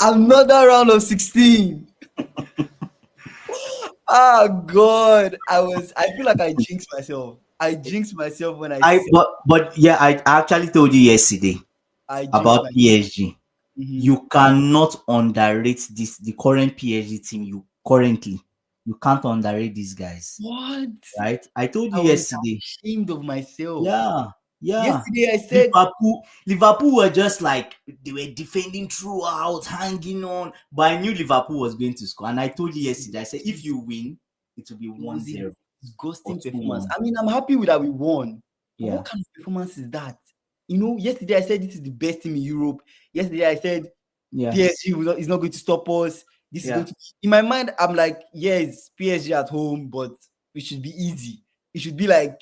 Another round of 16. Oh God. I feel like I jinxed myself. I jinxed myself when I I said but yeah, I actually told you yesterday I jinxed about myself. PSG. Mhm. You cannot underrate the current PSG team. You can't underrate these guys, What? right? I told I you was yesterday. ashamed of myself. Yeah, yeah. Yesterday I said Liverpool were just like they were defending throughout, hanging on. But I knew Liverpool was going to score, and I told you yesterday. I said if you win, it will be it was a 1-0 or disgusting performance. 2-1. I mean, I'm happy with that we won. But Yeah. what kind of performance is that? Yesterday I said this is the best team in Europe. Yesterday I said Yeah. PSG is not going to stop us. This is Yeah. going to in my mind. I'm like, yes, PSG at home, but it should be easy. It should be like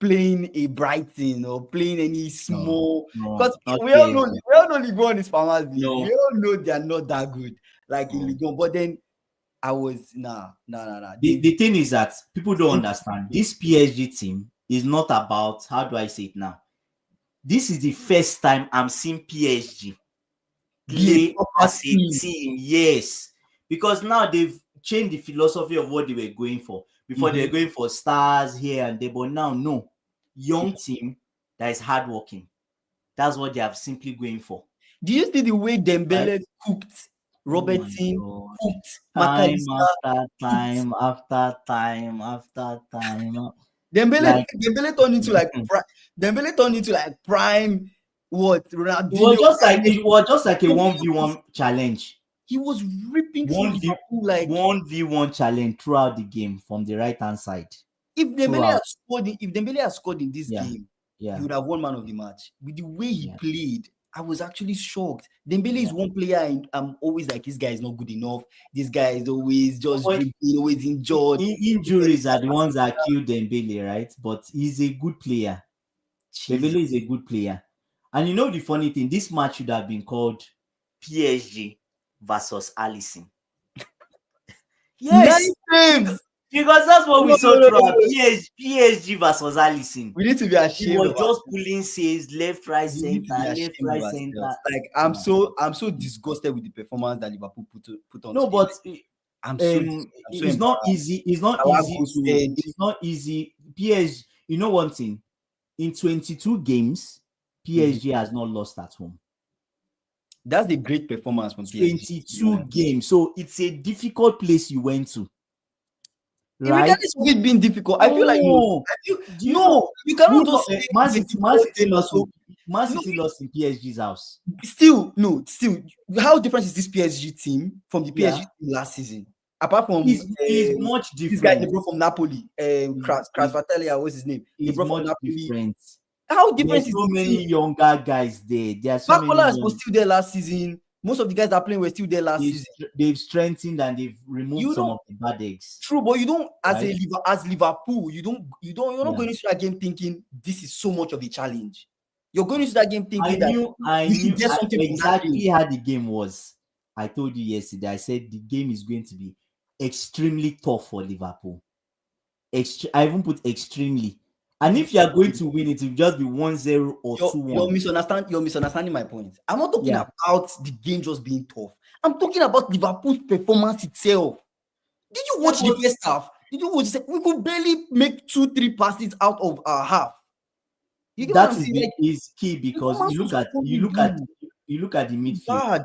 playing a Brighton or playing any No, small. no, Because not PSG. we all know Ligue 1 is Farmers League. We No. all know they are not that good like in No. Ligue 1. But then I was nah. The thing is that people don't They understand. This PSG team is not about, how do I say it now? This is the first time I'm seeing PSG be a play proper as a team. team. Yes. Because now they've changed the philosophy of what they were going for. Before they were going for stars here and there, but now no. Young team that is hardworking. That's what they are simply going for. Do you see the way Right? Dembele cooked Oh my Robertson, god. cooked Time McAllister, after cooked time after time after time. Dembele? Like Dembele turned into like it Dembele turned into like prime what was Ronaldinho. just like a 1v1 challenge. He was ripping through One v Liverpool like 1v1 challenge throughout the game from the right hand side. if Throughout. Dembele had scored in this Yeah. game, he Yeah. would have won man of the match. With the way he Yeah. played, I was actually shocked. Dembele is Yeah. one player I'm always like, this guy is not good enough. This guy is always just But dribbling, always injured. injuries are the ones that kill Dembele, right? But he's a good player. Jeez. Dembele is a good player. And you know the funny thing, this match should have been called PSG versus Alisson. 9 Yes, games. because that's what we No, saw no, no, no, throughout no. PSG versus Alisson. We need to be He ashamed was of just ourselves. pulling saves left, right, We need to be center, left, ashamed of right, center. ourselves. Like No, I'm so disgusted with the performance that Liverpool put on no, today. but I'm so it's not embarrassed. easy. It's not Our easy to. ghosted. It's not easy. PSG, you know one thing. In 22 games, Mhm. PSG has not lost at home. That's a great performance from PSG. To be 22 honest. games. So it's a difficult place you went to, right? Regardless of it being difficult, I feel like No. I feel Do you know no. You cannot who just lo- say Man it's a City? Man difficult City game. lost So in Man no, City lost in PSG's house. still no, still. How different is this PSG team from the PSG Yeah, team last season? Apart from is much this guy they different. brought from Napoli, Is Kvaratskhelia, what's his name? They is brought from much Napoli. different. How There's different is so the team? many younger guys there. There are so many Barcola was young. still there last season. Most of the guys that are playing were still there last They've, season. they've strengthened and they've removed You some don't of the bad eggs, true, but you don't right? as Liverpool, you're not Yeah. going into that game thinking this is so much of a challenge. You're going into that game I thinking that knew I we should knew get something from that exactly game. how the game was. I told you yesterday. I said the game is going to be extremely tough for Liverpool. I even put extremely. And if you are going to win, it will just be 1-0 or You're 2-1. misunderstanding my point. I'm not talking Yeah. about the game just being tough. I'm talking about Liverpool's performance itself. Did you Yeah, watch the but first half? Did you watch we could barely make 2-3 passes out of our half. You get what I'm that is saying? Like is key because performance was you look at the midfield. bad.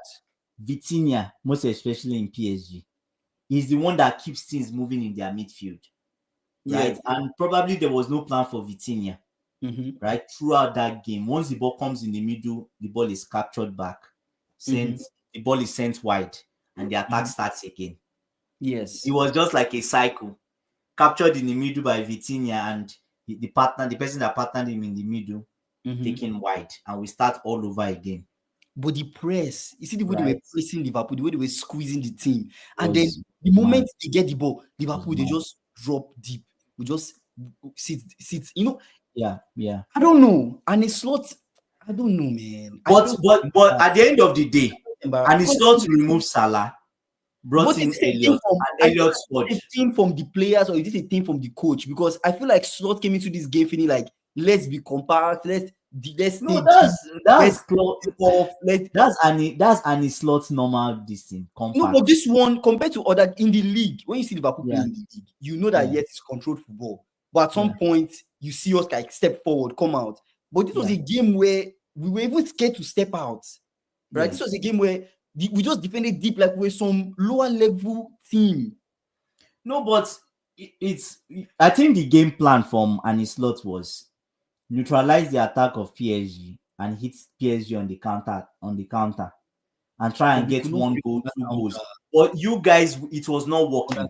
Vitinha, most especially in PSG, is the one that keeps things moving in their midfield, Yeah. right? And probably there was no plan for Vitinha, Mm-hmm. right? Throughout that game, once the ball comes in the middle, the ball is captured back, Mm-hmm. the ball is sent wide, and the attack Mm-hmm. starts again. Yes. It was just like a cycle, captured in the middle by Vitinha and the person that partnered him in the middle, Mm-hmm. taken wide, and we start all over again. But the press, you see the way they were Right? pressing Liverpool, the way they were squeezing the team, and then Was the mad. moment they get the ball, Was Liverpool they mad. just drop deep. We just sit. Yeah. I don't know, and it's not. I don't know, man. I But feel at the end of the day, and it's not to remove Salah, brought But in is this a thing Elliot, from? and I feel Elliot like scored. it's a thing from the players, or is this a thing from the coach? Because I feel like Slot came into this game feeling like let's be compact, let's let's No, stay that's off. that's Annie Slot's normal this thing. No, but this one compared to other in the league, when you see Liverpool play Yeah. in the league, you know that Yeah. yes, it's controlled football. But at some Yeah. point, you see us like step forward, come out. But this was Yeah. a game where we were even scared to step out. Right? Yeah. This was a game where we just defended deep like we're some lower level team. No, but I think the game plan from Annie Slot was neutralize the attack of PSG and hit PSG on the counter and try But and we get could not one break goal, that 2 goals. counter. But you guys, it was not working.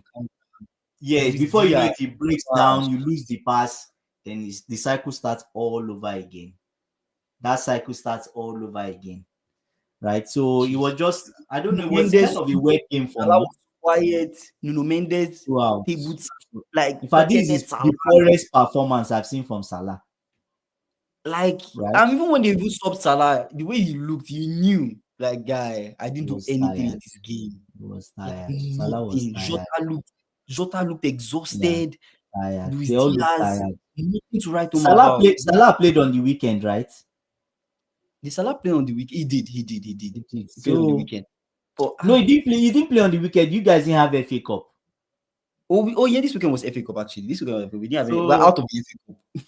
Yes, Davis before you know Villa, it, it breaks down, you lose the pass, then the cycle starts all over again. That cycle starts all over again. Right? So it was just, I don't know, it was kind of a weird game for Salah me. was quiet. Nuno Mendes, Wow. he would like In fact, this is the poorest performance I've seen from Salah. Like, Right? and even when they even stopped Salah, the way he looked, you knew, like, guy, I didn't He do was anything in tired. this game. He was Like, tired. Salah was nothing. tired. Jota looked exhausted. Tired. Luis They all look Diaz, tired. nothing to write home Salah about. played on the weekend, right? The Salah play on the week. He did. He played on the So weekend. But no, he didn't play. He didn't play on the weekend. You guys didn't have FA Cup. oh yeah, this weekend was FA Cup actually. This weekend was FA Cup. We didn't have So- we're out of the FA Cup.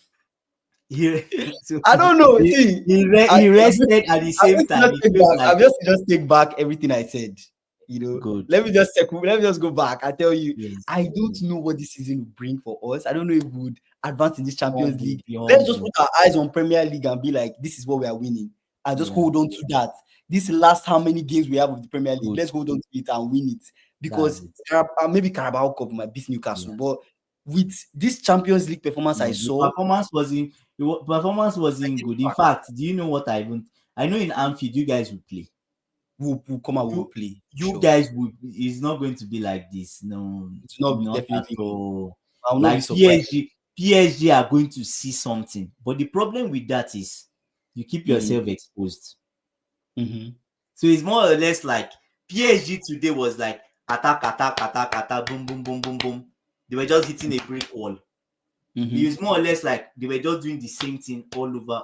So I don't know. he, See, he rested at the same time. He feels I'm like, just take back everything I said. You know, Good. let me just go back. I tell you, yes, I don't know what this season will bring for us. I don't know if we would advance in this Champions Humble, League. be Let's just humble. put our eyes on Premier League and be like, this is what we are winning, and just Yeah. hold on to that. This last how many games we have of the Premier League, Good. let's hold on to it and win it. Because That's maybe Carabao Cup might beat Newcastle, Yeah. but with this Champions League performance I The saw, performance wasn't good. In fact, do you know what I know in Anfield you guys will play. we'll come out, we'll play. You Sure. guys will. It's not going to be like this. No, It's not at definitely. all. I will not be Like surprised. PSG are going to see something. But the problem with that is you keep yourself exposed. Mhm. So it's more or less like PSG today was like attack, boom, boom, boom, boom, boom. They were just hitting a brick wall. Mhm. It was more or less like they were just doing the same thing all over,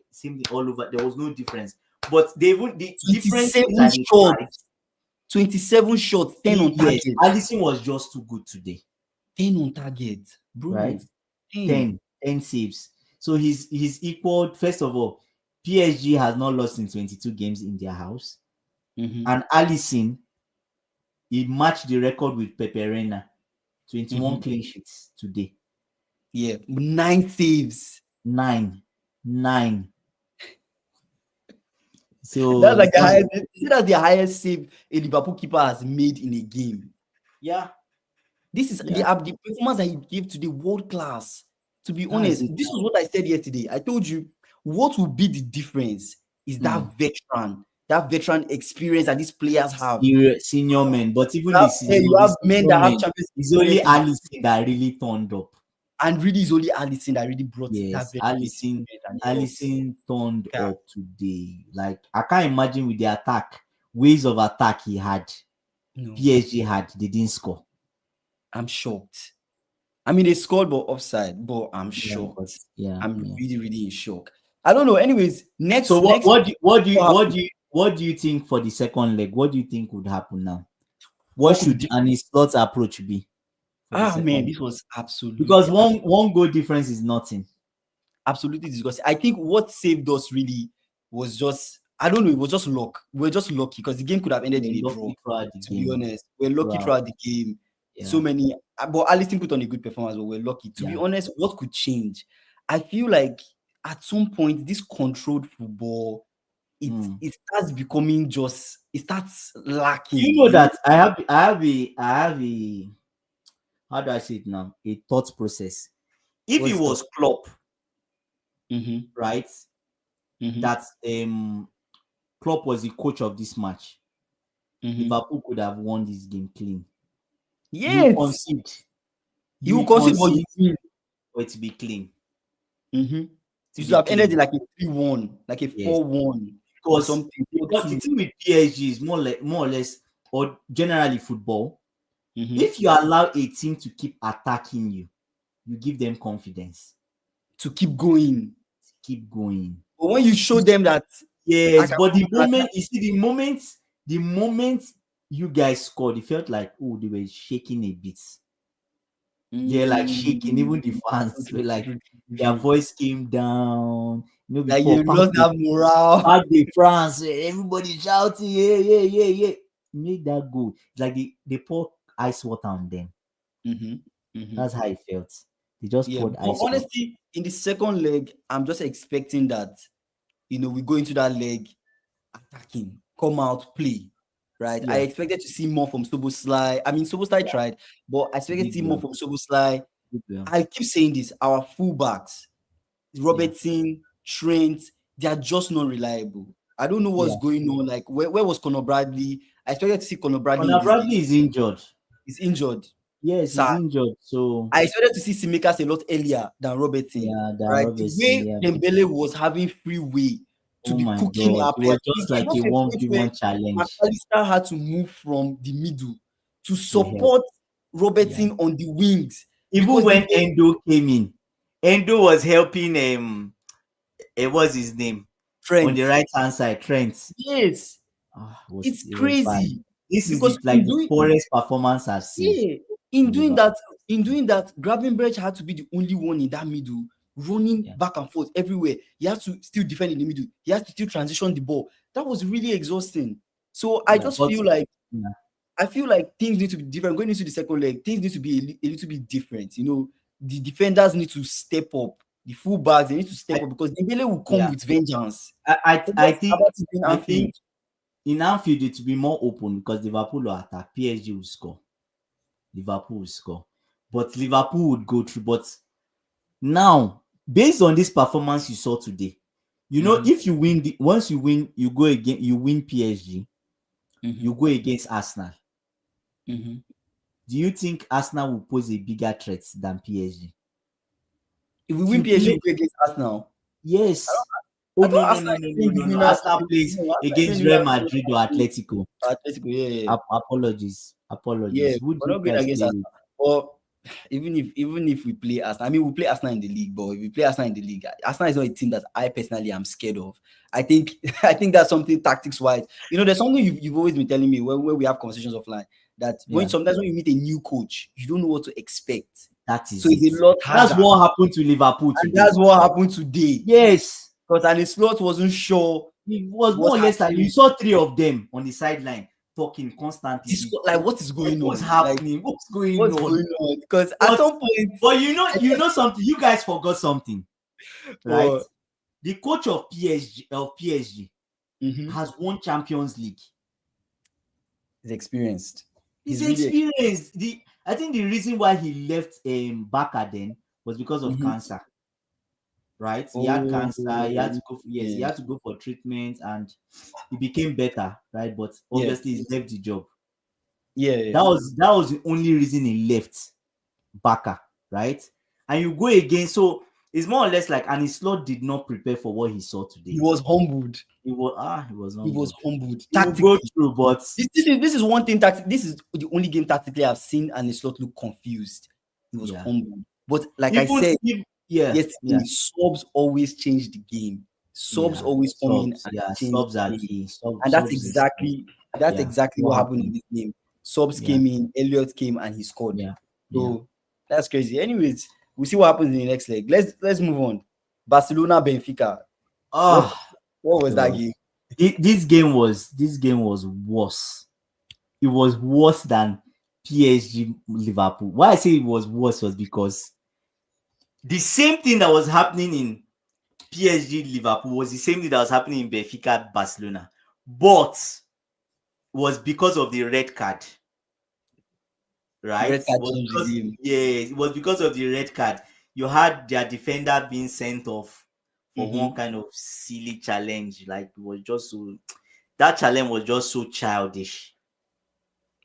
same thing all over. There was no difference. But the difference is 27 that they shots, tried. 27 shots, 10 on Yes, target. Alisson was just too good today. 10 on target, bro. Right? 10. 10 saves. So he's equaled. First of all, PSG has not lost in 22 games in their house. Mhm. And Alisson, he matched the record with Pepe Reina. 21 clean sheets today. Yeah, 9 saves. 9. So That's like the highest. That's the highest save a Liverpool keeper has made in a game. yeah. This is the performance that he gave to the world class. To be honest, it. this was what I said yesterday. I told you what will be the difference is that veteran experience that these players have. Senior men, but even You have, this you have men that have Champions it's only League experience. Alisson that really turned up. And really, it's only Alisson that really brought Yes, that. Alisson turned up today. Like I can't imagine with the attack, ways of attack he had, PSG had, they didn't score. I'm shocked. I mean, they scored but offside, but I'm shocked. I'm really, really in shock. I don't know. Anyways, next. So what do you think for the second leg? What do you think would happen now? What should Annie Slot's approach be? Man, this was absolutely because one goal difference is nothing. Absolutely disgusting. I think what saved us really was just, I don't know, it was just luck. We're just lucky because the game could have ended in a draw. To be honest, we're lucky throughout the game. Yeah. So many, but Alisson put on a good performance, but we're lucky. To be honest, what could change? I feel like at some point this controlled football, it starts becoming just, it starts lacking. You know that I have a how do I say it now? A thought process. If it was Klopp, right? That Klopp was the coach of this match, Liverpool could have won this game clean. Yes, you concede for it to be clean. You should have ended it like a 3-1, like a 4-1. Because something. The thing with PSG is more or less, or generally football. If you allow a team to keep attacking you, you give them confidence to keep going. keep going. But when you show them that, yes, but the moment you guys scored, it felt like, oh, they were shaking a bit. They're like shaking. Even the fans were like, their voice came down. like before you lost that morale. Parc de France, everybody shouting, yeah. Make that goal. It's like they pour ice water on them. That's how it felt. They just poured ice water. Honestly, in the second leg, I'm just expecting that, we go into that leg attacking, come out, play. Right? Yeah. I expected to see more from Szoboszlai. I mean, Szoboszlai tried, but I expected to see more from Szoboszlai. I keep saying this, our fullbacks, Robertson, Trent, they are just not reliable. I don't know what's going on. Like, where was Conor Bradley? I expected to see Conor Bradley. Conor Bradley is injured. He's injured. Yes, he's injured. So I expected to see Tsimikas a lot earlier than Robertson. Yeah, right? Robertson, The way Dembele was having free way to be cooking up. It was just like a 1v1 challenge. McAllister had to move from the middle to support Robertson on the wings. Even when Endo came in, Endo was helping what's his name? Trent. On the right hand side, Trent. Yes. It's crazy. This is like the poorest performance I've seen. Yeah. In doing that, Gravenberch had to be the only one in that middle, running back and forth everywhere. He has to still defend in the middle. He has to still transition the ball. That was really exhausting. So I just feel like things need to be different. Going into the second leg, things need to be a little bit different. The defenders need to step up. The fullbacks, they need to step up because Dembele will come with vengeance. I think in Anfield it will be more open because Liverpool will attack. PSG will score. Liverpool will score. But Liverpool would go through. But now, based on this performance you saw today, if you win, once you win, you go again, you win PSG, you go against Arsenal. Do you think Arsenal will pose a bigger threat than PSG? If we win PSG, we go against Arsenal. Yes. No. Arsenal plays against Real Madrid or Atletico. Atletico, yeah. Apologies. Yeah, we're not going against Arsenal. Or even if we play Arsenal, I mean, we play Arsenal in the league, but if we play Arsenal in the league, Arsenal is not a team that I personally am scared of. I think that's something tactics-wise. There's something you've always been telling me when we have conversations offline, that sometimes when you meet a new coach, you don't know what to expect. That is so it's a lot harder. That's what happened to Liverpool today. And that's what happened today. Yes. Because Arne Slot wasn't sure. It was more or less like you saw three of them on the sideline talking constantly. Like, what is going on? What's happening? What's going on? Because at some point, but you know something. You guys forgot something, right? The coach of PSG has won Champions League. He's experienced. He's experienced. I think the reason why he left Barca then was because of cancer. Right? He had cancer. He had to go. He had to go for treatment, and he became better. Right? But obviously, he left the job. Yeah. That was the only reason he left Barca. Right? And you go again. So it's more or less like Arne Slot did not prepare for what he saw today. He was humbled. He was humbled. Go through, but this is one thing. This is the only game tactically I've seen Arne Slot look confused. He was humbled. But like I said. Subs always change the game. Subs always come in and change the game. And that's exactly what happened in this game. Subs came in, Elliott came and he scored. So that's crazy. Anyways, we'll see what happens in the next leg. Let's move on. Barcelona Benfica. What was that game? This game was worse. It was worse than PSG Liverpool. Why I say it was worse was because the same thing that was happening in PSG Liverpool was the same thing that was happening in Benfica Barcelona, but was because of the red card. Right? It was because of the red card. You had their defender being sent off for one kind of silly challenge. Like, it was just that challenge was just so childish.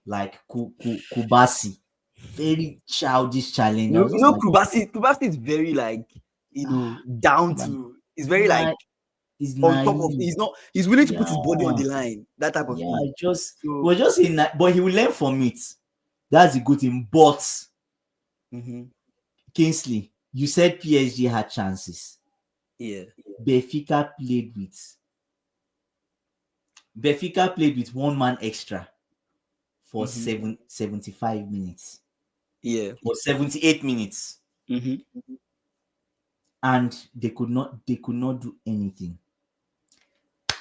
Like Kubasi. Very childish challenge. Kubasi is very down to. He's very he's on top of. He's willing to put his body on the line. That type of thing. We're just in that, but he will learn from it. That's a good thing. But Kingsley, you said PSG had chances. Yeah. Benfica played with one man extra for 75 minutes. Yeah. For 78 minutes. And they could not do anything.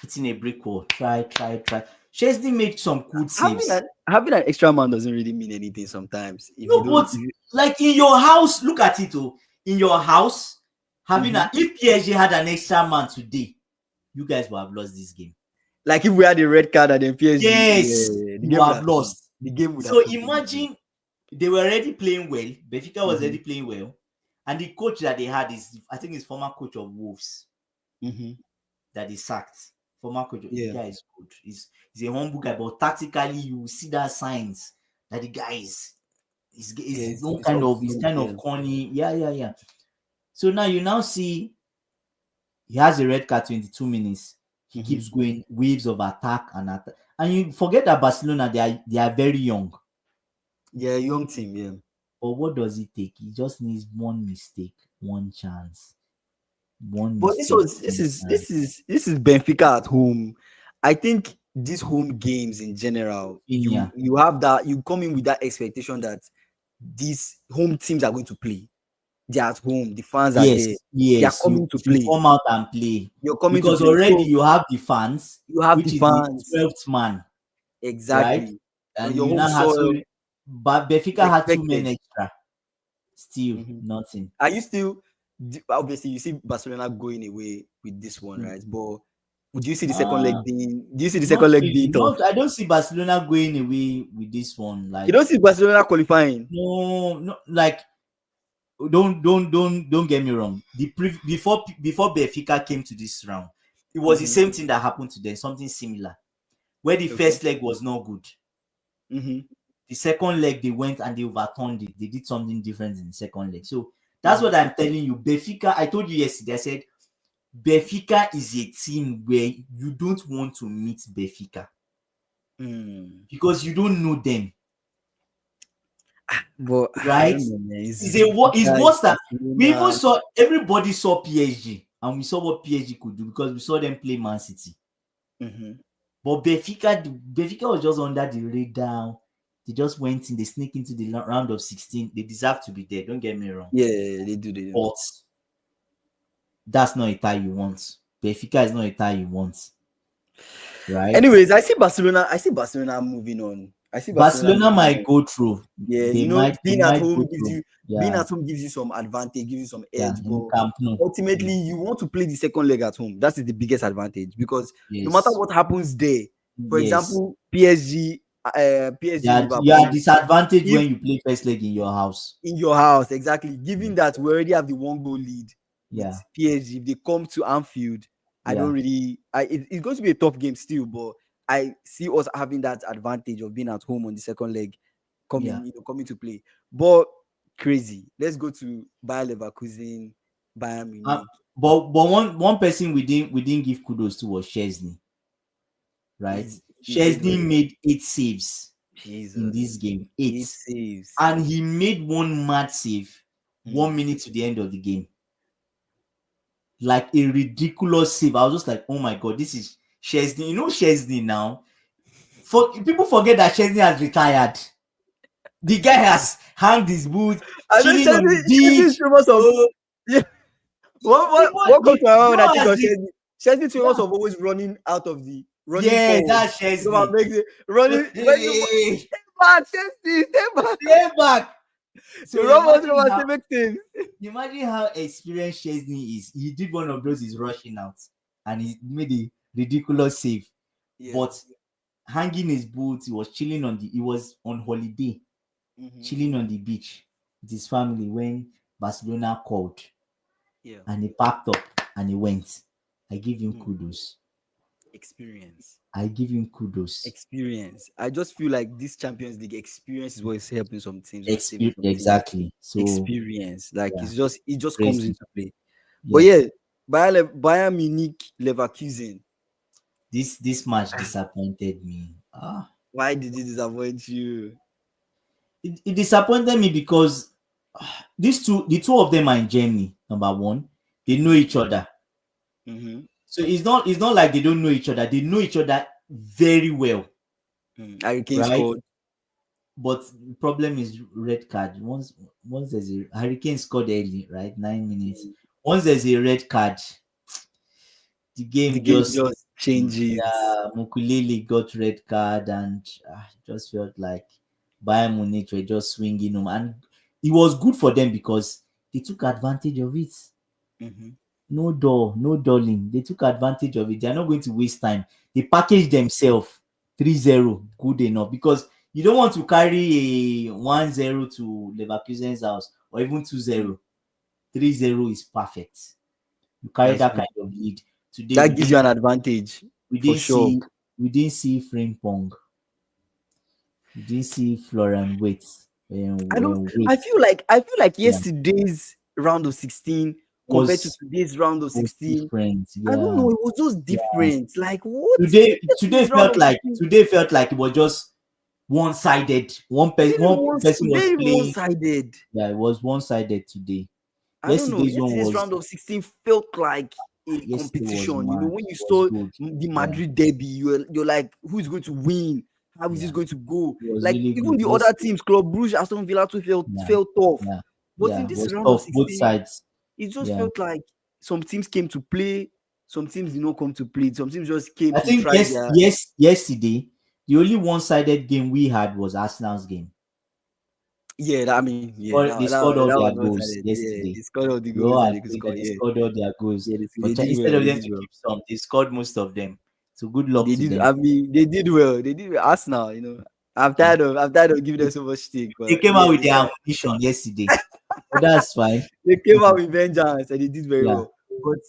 Hitting a brick wall. Try. Chesney made some good saves. Having an extra man doesn't really mean anything sometimes. Like in your house, look at it. In your house, if PSG had an extra man today, you guys would have lost this game. Like if we had a red card and then PSG, you have lost. The game would have. So imagine they were already playing well. Benfica was already playing well, and the coach that they had is, I think, is former coach of Wolves. That he sacked. Former coach. The guy is good. He's a humble guy, but tactically you see that signs that the guy is kind of corny. Yeah. So now you see he has a red card 22 minutes. He keeps going waves of attack, and you forget that Barcelona, they are very young. Yeah, young team, yeah. But what does it take? He just needs one mistake, one chance. But this is Benfica at home. I think these home games in general, you have that, you come in with that expectation that these home teams are going to play. They're at home, the fans are there. They are coming to play. Come out and play. You're coming because to play. Already you have the fans. You have the fans. The 12th man. Exactly. Right? And you now have but Benfica had 2 men extra. Still nothing. Are you still? Obviously, you see Barcelona going away with this one, right? But would you see the second leg being? Do you see the second leg being tough? I don't see Barcelona going away with this one. Like, you don't see Barcelona qualifying. No. Like, don't get me wrong. Before Benfica came to this round, it was the same thing that happened to them. Something similar, where the first leg was not good. The second leg they went and they overturned it. They did something different in the second leg. So that's what I'm telling you. Benfica, I told you yesterday, I said, Benfica is a team where you don't want to meet Benfica. Because you don't know them. But right? It's worse than we even saw. Everybody saw PSG, and we saw what PSG could do because we saw them play Man City. But Benfica was just under the radar. They just went in, they sneaked into the round of 16. They deserve to be there. Don't get me wrong. Yeah, they do. But that's not a tie you want. Benfica is not a tie you want. Right. Anyways, I see Barcelona moving on. I see Barcelona might go through. Yeah, being at home gives you some advantage, gives you some edge. But ultimately, you want to play the second leg at home. That is the biggest advantage because no matter what happens there, for example, PSG. You are disadvantaged when you play first leg in your house. In your house, exactly. Given that we already have the 1-goal lead. Yeah. PSG, if they come to Anfield, I don't really. It's going to be a tough game still, but I see us having that advantage of being at home on the second leg, coming to play. But crazy. Let's go to Bayer Leverkusen, Bayern Munich. But one person we didn't give kudos to was Szczesny. Right? Szczesny made 8 saves in this game. 8 saves. And he made one mad save 1 minute to the end of the game. Like a ridiculous save. I was just like, oh my God, this is Szczesny. You know Szczesny now? People forget that Szczesny has retired. The guy has hung his boots. I know What comes to my mind when I think of Szczesny? Szczesny to us of always running out of the running. Yeah, that's Szczesny. Running. Stay back. So imagine how experienced Szczesny is. He did one of those, he's rushing out and he made a ridiculous save. But hanging his boots, he was on holiday, chilling on the beach with his family when Barcelona called. And he packed up and he went. I give him kudos. Experience. I give him kudos. Experience. I just feel like this Champions League experience is what is helping some teams. Exactly. So experience. Like it just comes into play. Yeah. But Bayern Munich Leverkusen. This match disappointed me. Why did it disappoint you? It disappointed me because the two of them are in Germany. Number one, they know each other. So it's not like they don't know each other. They know each other very well. Harry Kane scored. But the problem is red card. Once there's a Harry Kane scored early, right? 9 minutes. Once there's a red card, the game just changes. Yeah, Mukulele got red card, and just felt like Bayern Munich were just swinging him, and it was good for them because they took advantage of it. No dulling. They took advantage of it. They are not going to waste time. They packaged themselves 3-0, good enough, because you don't want to carry a 1-0 to Leverkusen's house or even 2-0. 3-0 is perfect. You carry that kind of lead. Today, that gives you an advantage. We didn't see Frimpong. We didn't see Florian Wirtz. I feel like yesterday's round of 16 compared to today's round of 16. I don't know. It was just different. Yeah. Like what? Today felt like it was just one-sided. One person was playing. One-sided. Yeah, it was one-sided today. Yesterday's round of 16 felt like a competition. When you saw the Madrid derby, you're like, who's going to win? How is this going to go? Like really even the other teams, Club Brugge, Aston Villa too felt tough. Yeah. But in this round of 16, both sides. It just felt like some teams came to play, some teams did not come to play. Some teams just came to try. Yesterday, the only one-sided game we had was Arsenal's game. Yeah, they scored all their goals yesterday. They scored all the goals. They scored all their goals. Instead of them to keep some, they scored most of them. So good luck to them. They did well. Arsenal, I'm tired of giving them so much stick. They came out with their ammunition yesterday. But that's fine. They came out with vengeance and they did very well. But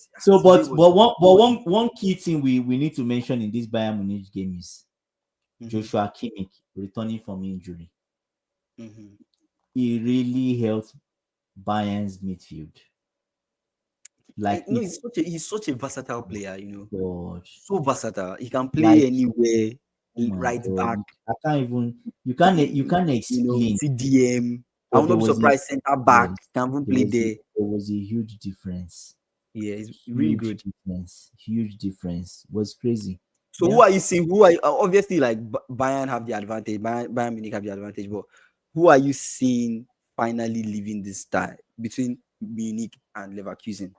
one key thing we need to mention in this Bayern Munich game is Joshua Kimmich returning from injury. He really helped Bayern's midfield. Like he's such a versatile player, Gosh. So versatile. He can play anywhere. Right back. You can't explain. CDM. I will not be surprised. Center back can even play there. There was a huge difference. Yeah, it's really good. Huge difference. It was crazy. So who are you seeing? Obviously like Bayern have the advantage. Bayern Munich have the advantage, but who are you seeing finally leaving this tie between Munich and Leverkusen?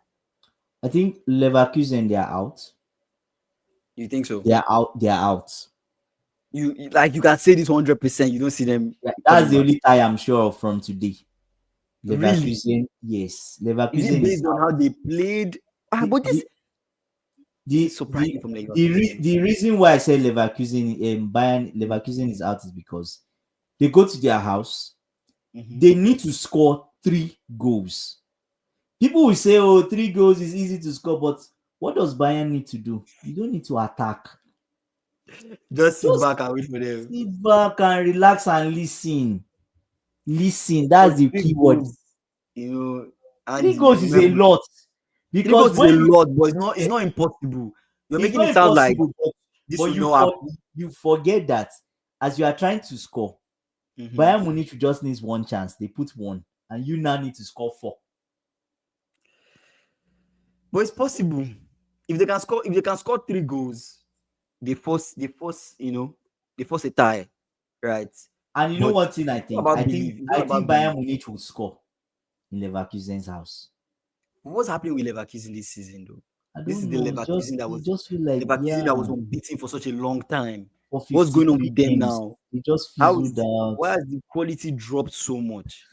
I think Leverkusen, they are out. You think so? They are out. You can say this 100%. You don't see them. That's the only tie I'm sure of from today. Leverkusen, really? Yes. Leverkusen is based on how they played. But this surprising from Leverkusen. The reason why I say Leverkusen is out is because they go to their house. They need to score 3 goals. People will say, 3 goals is easy to score, but what does Bayern need to do? You don't need to attack. Just sit back and wait for them. Sit back and relax and listen. That's the key word. 3 goals is a lot. Because it's a lot, but it's not impossible. You're making it sound like this will not happen. You forget that as you are trying to score, Bayern Munich just needs 1 chance. They put 1, and you now need to score 4. But it's possible. If they can score 3 goals, they force a tie, right? And one thing I think Bayern Munich will score in Leverkusen's house. What's happening with Leverkusen this season, though? This is the Leverkusen that was just feel like Leverkusen that was unbeaten for such a long time. What's going on with them now? They just fizzled out. Why has the quality dropped so much?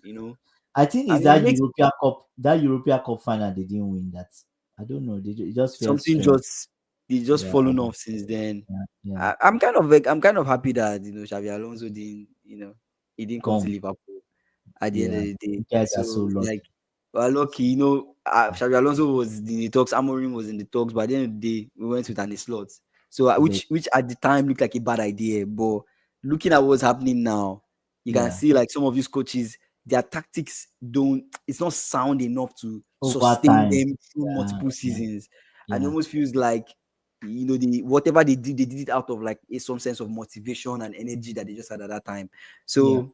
I think it's that European Cup final they didn't win. That I don't know. They just something just fallen off since then. Yeah. I'm kind of happy that Xabi Alonso didn't he didn't come to Liverpool at the end of the day. You guys are so lucky. Lucky, Xabi Alonso was in the talks, Amorim was in the talks, but at the end of the day, we went with Arne Slot. So which at the time looked like a bad idea, but looking at what's happening now, you can see like some of these coaches, their tactics it's not sound enough to sustain them through multiple seasons. And it almost feels like whatever they did it out of like some sense of motivation and energy that they just had at that time. So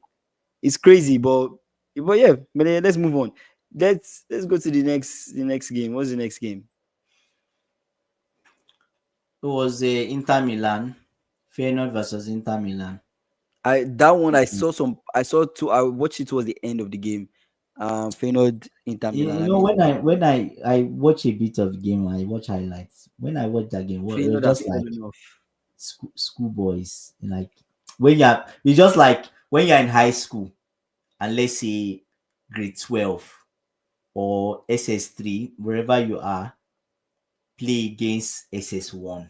it's crazy, but let's move on. Let's go to the next game. What's the next game? was Inter Milan, Feyenoord versus Inter Milan. I saw two. I watched it towards the end of the game. Feyenoord Inter Milan. You know, when I watch a bit of the game, I watch highlights. When I watch that game, it was Feyenoord have just like fallen off. schoolboys. Like when it's just like when you're in high school, and let's say grade 12 or SS3, wherever you are, play against SS1.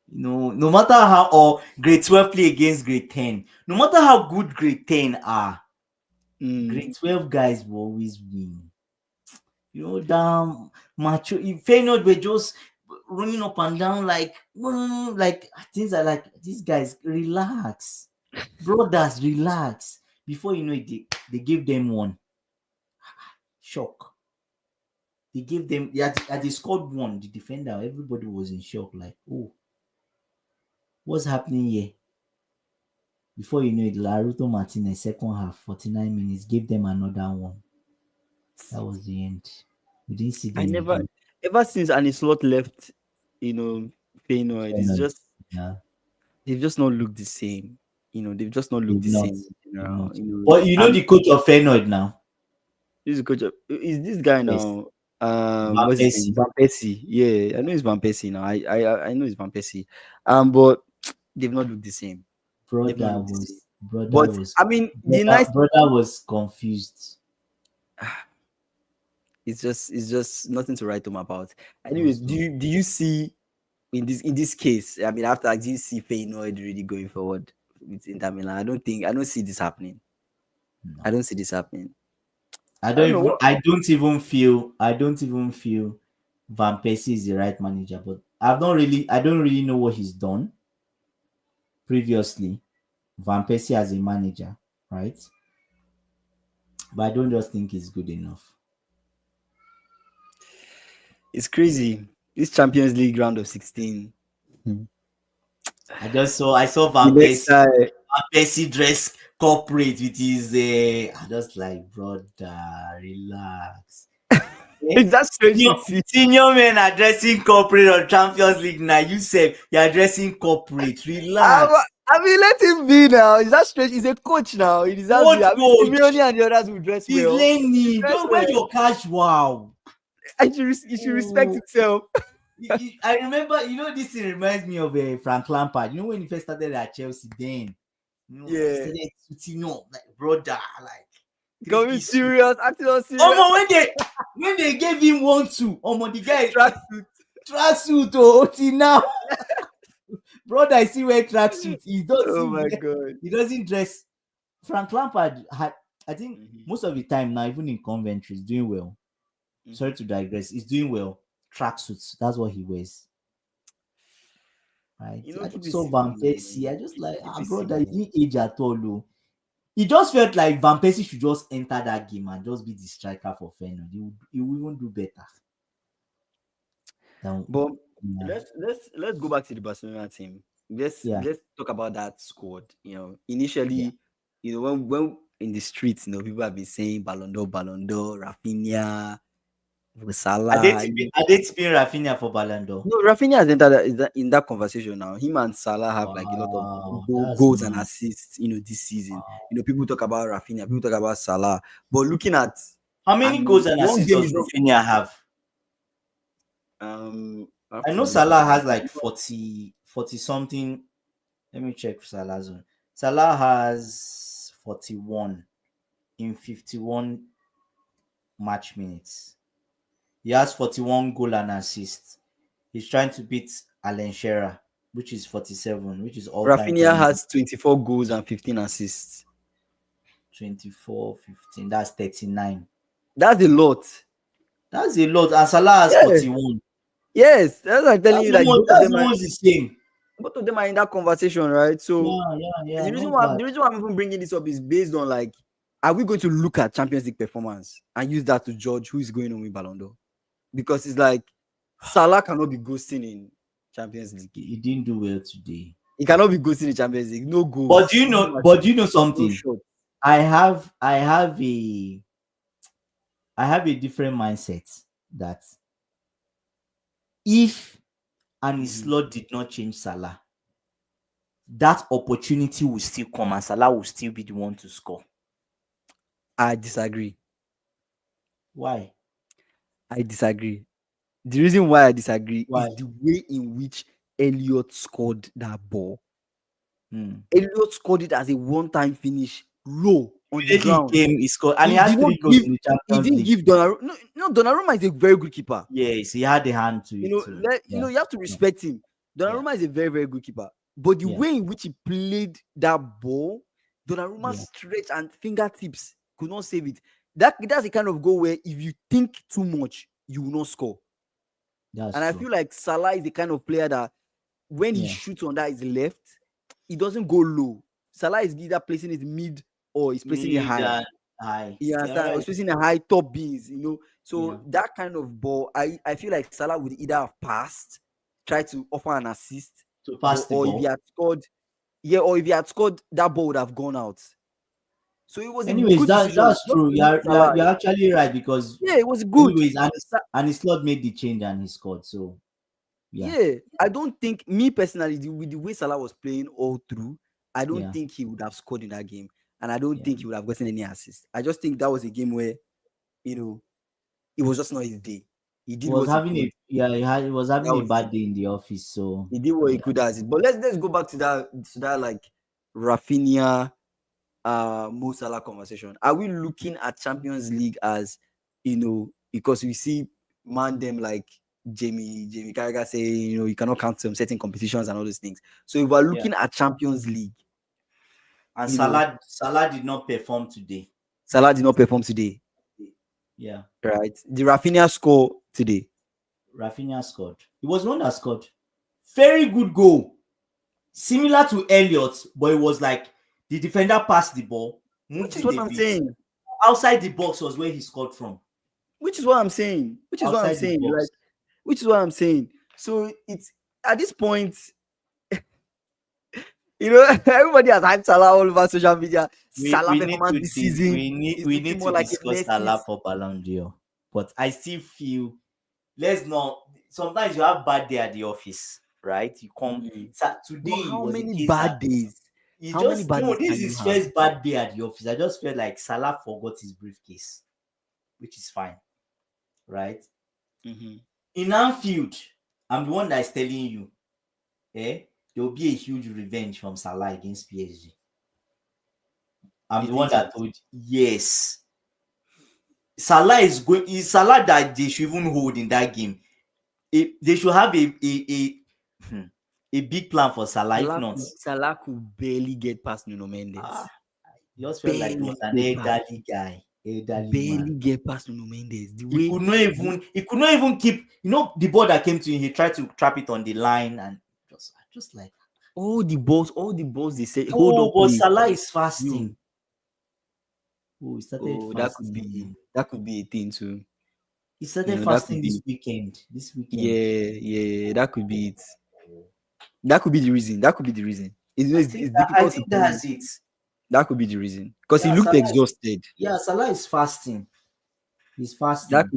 You know, no matter how, or grade 12 play against grade 10, no matter how good grade 10 are, grade 12 guys will always win. You know, damn macho. Feyenoord were just running up and down like things are like, these guys, relax. Brothers, relax. Before you know it, they gave them one. Shock. They gave them, as they scored one, the defender, everybody was in shock, like, oh, what's happening here? Before you know it, Lautaro Martinez, second half, 49 minutes, gave them another one. That was the end. We didn't see them again. Ever since Arne Slot left, Feyenoord, it's just they've just not looked the same. They've just not looked the same. But you know the coach of Feyenoord now? This is coach is this guy now. Van What's his name? Van Persie. Yeah, I know it's Van Persie now. I know it's Van Persie. But they've not looked the same. Brother was confused. It's just nothing to write home about. Anyways, do you see in this case? I mean, after do you see Feyenoord really going forward with Inter Milan? I don't see this happening. No. I don't see this happening. I don't even feel Van Persie is the right manager, but I don't really know what he's done previously. Van Persie as a manager, right? But I don't just think he's good enough. It's crazy. This Champions League round of 16. I saw Van Persie dress corporate with his I just like, brother, relax. That's senior men are dressing corporate on Champions League now. You said you're dressing corporate. Relax. I mean, let him be now. Is that strange? He's a coach now. He deserves it. I mean, Simeone and the others will dress well. He's learning. Don't wear your cash. Wow. He should respect himself. I remember, this thing reminds me of Frank Lampard. You know, when he first started at Chelsea, then, like, brother, like, going serious, acting on serious. When they gave him 1-2, the guy tracksuit, till now. Brother, I see where tracksuit. He doesn't. Oh my god, he doesn't dress. Frank Lampard had, I think, most of the time now, even in Coventry, he's doing well. Sorry to digress. He's doing well. Tracksuits. That's what he wears. Right. I just saw Van Persie. I just like, brother, he didn't age at all. Though. It just felt like Van Persie should just enter that game and just be the striker for Feyenoord. He will even do better. But let's go back to the Barcelona team. Let's talk about that squad. Initially, when in the streets, people have been saying Ballon d'Or, Rafinha, Salah. Are they spin Rafinha for Ballon d'Or? No, Rafinha has entered in that conversation now. Him and Salah have like a lot of goals and assists, this season. People talk about Rafinha, people talk about Salah. But looking at how many goals and assists does Rafinha have? I know Salah has like 40 something. Let me check Salah's one. Salah has 41 in 51 match minutes. He has 41 goal and assists. He's trying to beat Alan Shearer, which is 47, which is all. Rafinha has 24 goals and 15 assists. 24, 15. That's 39. That's a lot. That's a lot. And Salah has 41. Yes, that's like telling you that that's almost the same. Both of them are in that conversation, right? So the reason why I'm even bringing this up is based on like, are we going to look at Champions League performance and use that to judge who is going on with Ballon d'Or? Because it's like Salah cannot be ghosting in Champions League. He didn't do well today. He cannot be ghosting in Champions League. No goals. But do you know something? No, I have a different mindset that if and his slot did not change Salah, that opportunity will still come and Salah will still be the one to score. I disagree. Why? I disagree. The reason why I disagree Why? is the way in which Elliott scored that ball. Hmm. Elliott scored it as a one-time finish, low on the ground. He scored, and he has 3 goals in the Champions League. He didn't give Donnarumma. No, Donnarumma is a very good keeper. Yes, he had a hand to it. You have to respect him. Donnarumma is a very, very good keeper. But the way in which he played that ball, Donnarumma's stretch and fingertips could not save it. That's the kind of goal where if you think too much, you will not score. I feel like Salah is the kind of player that when he shoots on that his left, he doesn't go low. Salah is either placing it mid or he's placing it high. You understand? Or he's placing a high top beans, So that kind of ball, I feel like Salah would either have passed, try to offer an assist to pass the ball. If he had scored, or if he had scored, that ball would have gone out. So it was. Anyways, that's true. You're actually right, because it was good. Anyways, and his slot made the change and he scored. So I don't think, me personally, with the way Salah was playing all through, I don't think he would have scored in that game, and I don't think he would have gotten any assists. I just think that was a game where, it was just not his day. He was having a bad day in the office, so he did what he could as it. But let's go back to that like Rafinha, Mo Salah conversation. Are we looking at Champions League as, because we see them like Jamie Carragher say, you cannot count some certain competitions and all those things. So if we're looking at Champions League, and Salah did not perform today. Yeah. Right. The Rafinha score today. Rafinha scored. It was one that scored. Very good goal. Similar to Elliott, but it was like the defender passed the ball. Which is what I'm saying. Outside the box was where he scored from. Which is what I'm saying. Right? Which is what I'm saying. So it's at this point, everybody has hyped Salah all over social media. Salah performance this season. We need to discuss Salah for Ballon d'Or. But I still feel, sometimes you have bad day at the office, right? You come today. How many bad days? This is his first bad day at the office. I just felt like Salah forgot his briefcase, which is fine, right? In Anfield, I'm the one that is telling you, there will be a huge revenge from Salah against PSG. I'm the one that told you, yes. Salah is Salah that they should even hold in that game. They should have a big plan for Salah. If not, Salah could barely get past Nuno Mendes. He just felt like he was an elderly guy. Barely get past Nuno Mendes. He could not even keep, the ball that came to him. He tried to trap it on the line and just like all the balls they say. But Salah is fasting. He started fasting. That could be a thing too. He started fasting this weekend. Yeah, that could be it. That could be the reason. It's difficult. I think that's it. That could be the reason, because he looked exhausted. Salah is fasting. He's fasting. That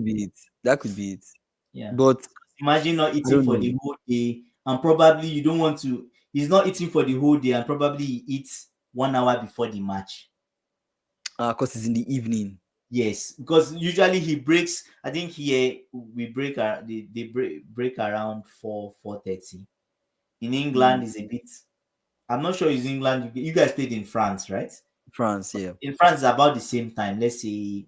could be it. Yeah. But imagine not eating for the whole day, and probably you don't want to. He's not eating for the whole day, and probably he eats 1 hour before the match. Because it's in the evening. Yes, because usually he breaks. I think here we break. They break around 4:30. In England, is a bit. I'm not sure it's England. You guys played in France, right? France, yeah. In France, it's about the same time. Let's say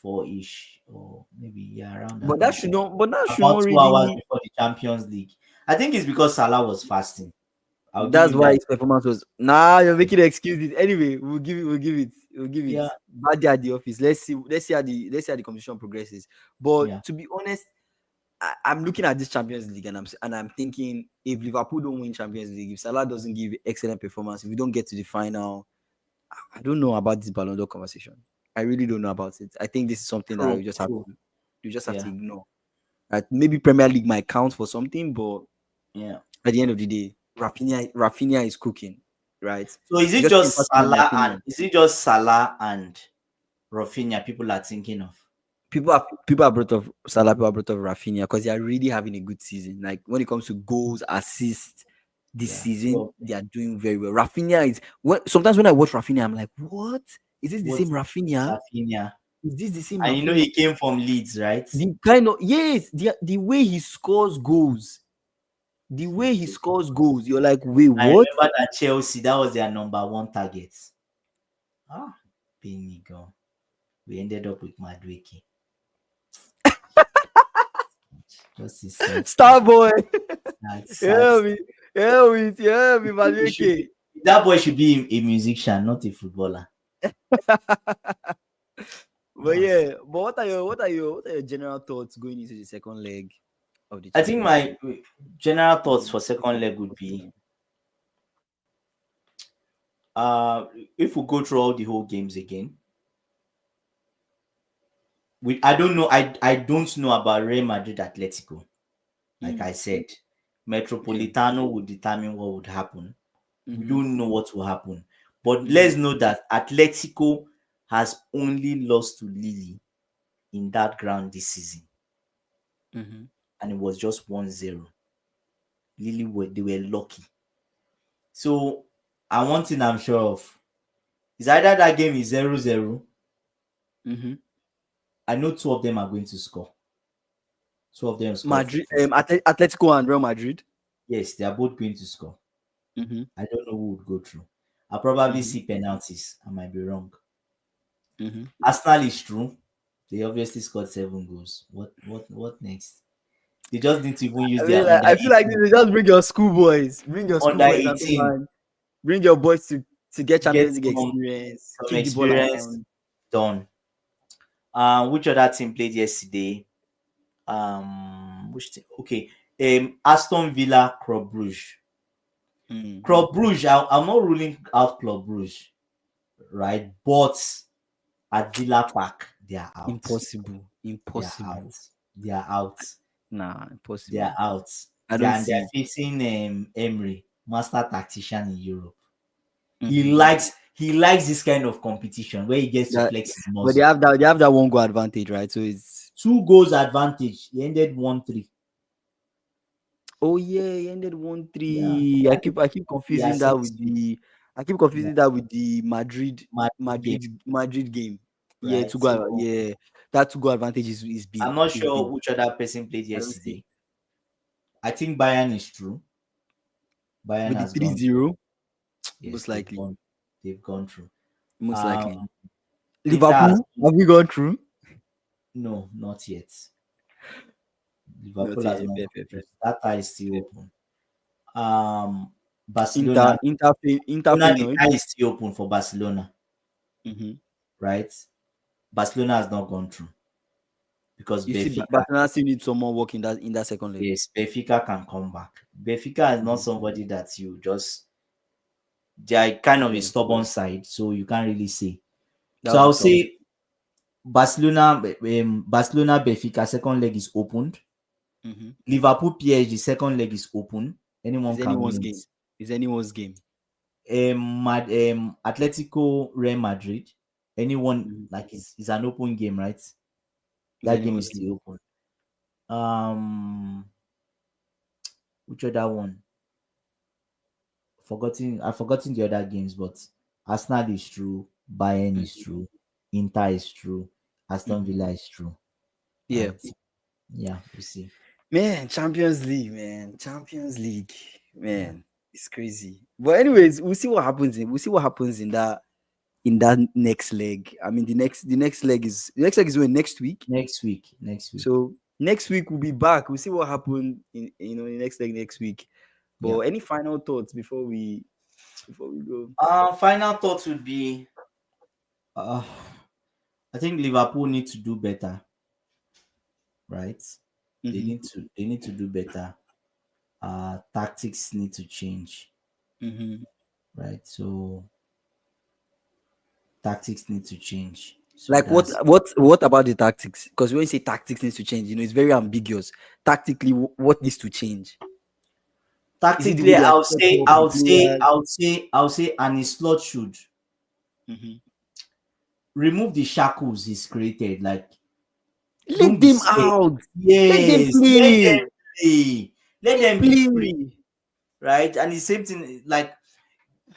4-ish, or maybe around that. But that should not. But that should about not 2 really. hours before the Champions League. I think it's because Salah was fasting. That's why his performance was. You're making excuses. Anyway, we'll give it. Yeah. Bad day at the office. Let's see how the competition progresses. But to be honest, I'm looking at this Champions League and I'm thinking, if Liverpool don't win Champions League, if Salah doesn't give excellent performance, if we don't get to the final, I don't know about this Ballon d'Or conversation. I really don't know about it. I think this is something that you just have to ignore. Maybe Premier League might count for something, but at the end of the day, Rafinha is cooking, right? So is it just Salah and Rafinha people are thinking of? people have brought up Salah, people have brought up Rafinha because they are really having a good season. Like when it comes to goals, assists, this season they are doing very well. Rafinha is sometimes when I watch Rafinha, I'm like, what? Is this the same Rafinha? Is this the same? And Rafinha? he came from Leeds, right? The kind of the way he scores goals. The way he scores goals, you're like, wait, what? I remember that Chelsea, that was their number one target. Benigo. We ended up with Madueke. Starboy. Yeah, me, Madueke. That boy should be a musician, not a footballer. But yeah, but what are your general thoughts going into the second leg of the? I think my general thoughts for second leg would be, if we go through all the whole games again, I don't know. I don't know about Real Madrid Atletico. Like I said, Metropolitano would determine what would happen. We don't know what will happen, but let's know that Atletico has only lost to Lille in that ground this season, and it was just 1-0. Lille they were lucky. So, and one thing I'm sure of is either that game is 0-0. I know two of them are going to score. Two of them score. Madrid, Atletico and Real Madrid. Yes, they are both going to score. I don't know who would go through. I'll probably see penalties. I might be wrong. Arsenal is true. They obviously scored 7 goals. What next? They just need to even use their. I feel like they just bring your schoolboys. Bring your schoolboys. Bring your boys to get Champions League experience. Keep the ball around. Done. Which other team played yesterday? Which team? Okay. Aston Villa, Club Brugge. Club Brugge. I'm not ruling out Club Brugge, right? But at Villa Park, they are out. Impossible. They are out. Nah, impossible. They are out. They're facing Emery, master tactician in Europe. He likes this kind of competition where he gets to flex his muscle. But they have that 1 goal advantage, right? So it's 2 goals advantage. He ended 1-3. Oh yeah, he ended 1-3. Yeah. I keep confusing that with the Madrid game. Right. Yeah, 2 goal. Yeah, that 2 goal advantage is big. I'm not sure which other person played yesterday. I think Bayern is true. Bayern with has the 3-0. Yes, most likely. They've gone through. Most likely. Liverpool, have we gone through? No, not yet. Liverpool has not. That tie is still open. Barcelona. Inter is still open for Barcelona. Right? Barcelona has not gone through. Because Barcelona still needs some more work in that second leg. Yes, Benfica can come back. Benfica is not somebody that you just. They are kind of a stubborn side, so you can't really say. So I'll say Barcelona, Benfica second leg is opened. Liverpool PSG second leg is open. Anyone can win. It's anyone's game. Atletico Real Madrid. Anyone like it's an open game, right? That game is still open. Which other one? I've forgotten the other games, but Arsenal is true, Bayern is true, Inter is true, Aston Villa is true. Yeah. Right? Yeah, we see. Man, Champions League, man. It's crazy. But anyways, we'll see what happens in that next leg. I mean, the next leg is when next week. Next week. So next week we'll be back. We'll see what happened in the next leg next week. But any final thoughts before we go? Final thoughts would be, I think Liverpool need to do better. Right? They need to do better. Tactics need to change. Right? So tactics need to change. So like what about the tactics? Because when you say tactics needs to change, it's very ambiguous. Tactically, what needs to change? Tactically, I'll say Arne Slot should remove the shackles he's created. Like Let them out. Yes, let them play. Let them be free. Right? And the same thing, like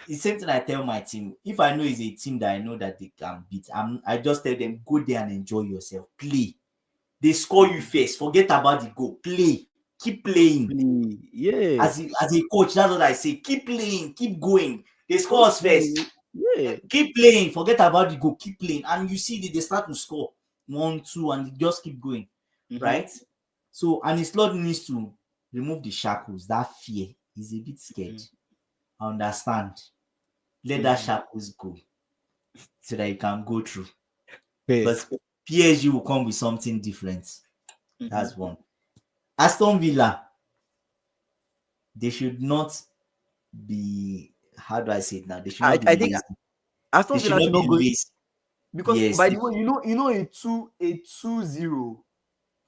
the same thing I tell my team. If I know it's a team that I know that they can beat, I just tell them, go there and enjoy yourself. Play. They score you first. Forget about the goal. Play. Keep playing. Yeah. As a coach, that's what I say. Keep playing. Keep going. They score us first. Yeah. Keep playing. Forget about the goal. Keep playing. And you see they start to score 1, 2, and they just keep going. Right? So, and his Lord needs to remove the shackles. That fear. He's a bit scared. I understand. Let that shackles go so that you can go through. But PSG will come with something different. That's one. Aston Villa, they should not be, how do I say it now? They should not be I think Aston Villa should not go because by the way, you know a 2-0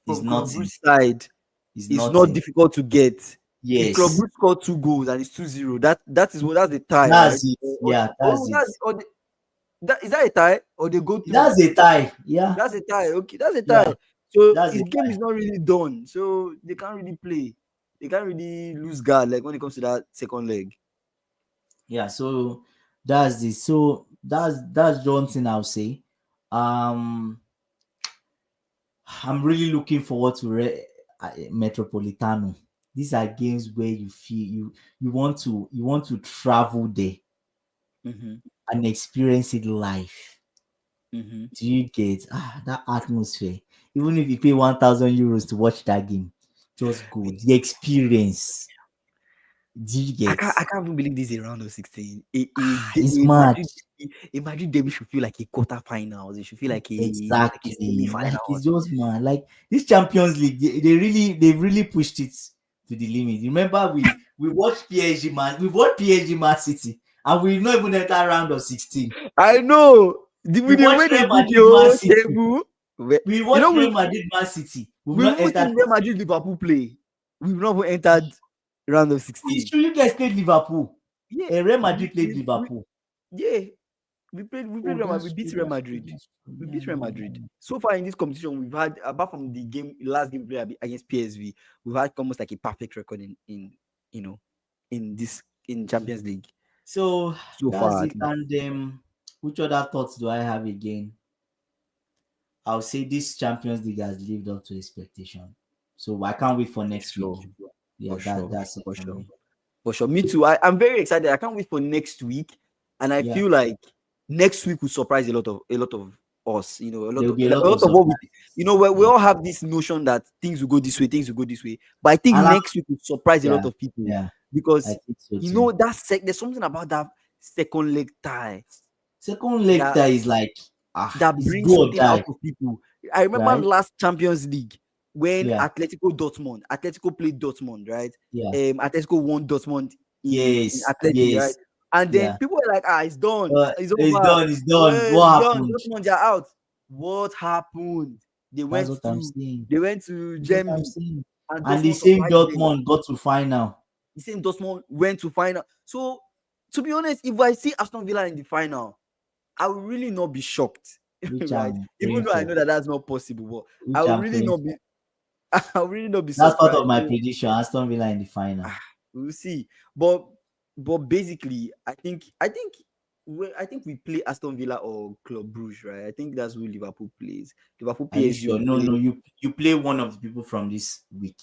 from Club Brugge side is not difficult to get. Yes. If Club Brugge scored 2 goals and it's 2-0, that's the tie. That's right? it. Yeah, that's it. Is that a tie or they go through? That's a tie. Yeah. That's a tie. Okay, that's a tie. So that's his game is not really done. So they can't really play. They can't really lose guard like when it comes to that second leg. Yeah, so that's this. So that's one thing I'll say. I'm really looking forward to Metropolitano. These are games where you feel you want to travel there and experience it live. Do you get that atmosphere? Even if you pay 1,000 euros to watch that game, just go. The experience. Do you get? I can't even believe this is a round of 16. It's mad. Imagine David should feel like a quarterfinals. It should feel like a exactly. Like it's just mad. Like this Champions League, they've really pushed it to the limit. Remember, we watched PSG Man City, and we not even enter round of 16. I know. We watched Real Madrid Man City. We watched Real Madrid Man City. We watched Real Madrid Liverpool play. We've not even entered round of 16. You guys played Liverpool. Yeah, Real Madrid played Liverpool. Yeah, we played Real Madrid. We beat Real Madrid. We beat Real Madrid. So far in this competition, we've had, apart from the last game play against PSV, we've had almost like a perfect record in Champions League. So far. It. And which other thoughts do I have again? I'll say this Champions League has lived up to expectation. So I can't wait for next week. Yeah, that's for sure. For sure. Me too. I'm very excited. I can't wait for next week. And I feel like next week will surprise a lot of us. You know, a lot of what we all have this notion that things will go this way, But I think next week will surprise a lot of people. Yeah. Because there's something about that second leg tie. Second leg tie is like that brings something out of people. I remember last Champions League when Atletico played Dortmund, right? Yeah. Atletico won Dortmund in Atletico, right? And then people were like, it's done. It's over. It's done. What happened? Dortmund are out. What happened? They went to Germany. And the same Dortmund got to final. The same Dortmund went to final. So, to be honest, if I see Aston Villa in the final, I will really not be shocked. Right? Even though I know that that's not possible, but I will really not be. I'll really not be. That's part of my prediction. Aston Villa in the final. We'll see, but basically, I think we play Aston Villa or Club Brugge, right? I think that's who Liverpool plays. Liverpool PSG. Sure? No, you play one of the people from this week.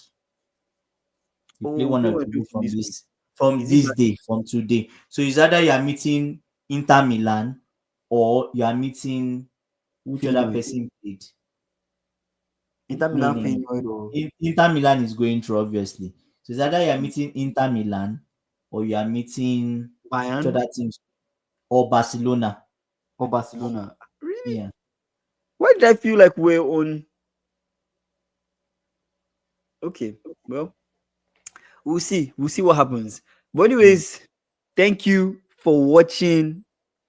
You play one of the people from this day, from today. So it's either you are meeting Inter Milan or you are meeting which other person played. Inter Milan is going through, obviously. So it's either you are meeting Inter Milan or you are meeting Bayern, which other teams, or Barcelona. Really? Yeah. Why did I feel like we're on? Okay, well, we'll see what happens. But anyways, thank you for watching.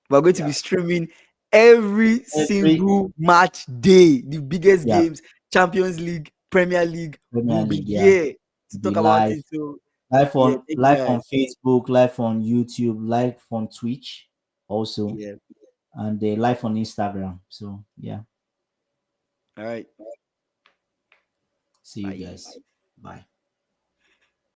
We're going to be streaming every single match day, the biggest games, Champions League, Premier League. We'll be here to talk about it. So live on Facebook, live on YouTube, live on Twitch also, and live on Instagram. So yeah. All right. See you Bye. guys. Bye.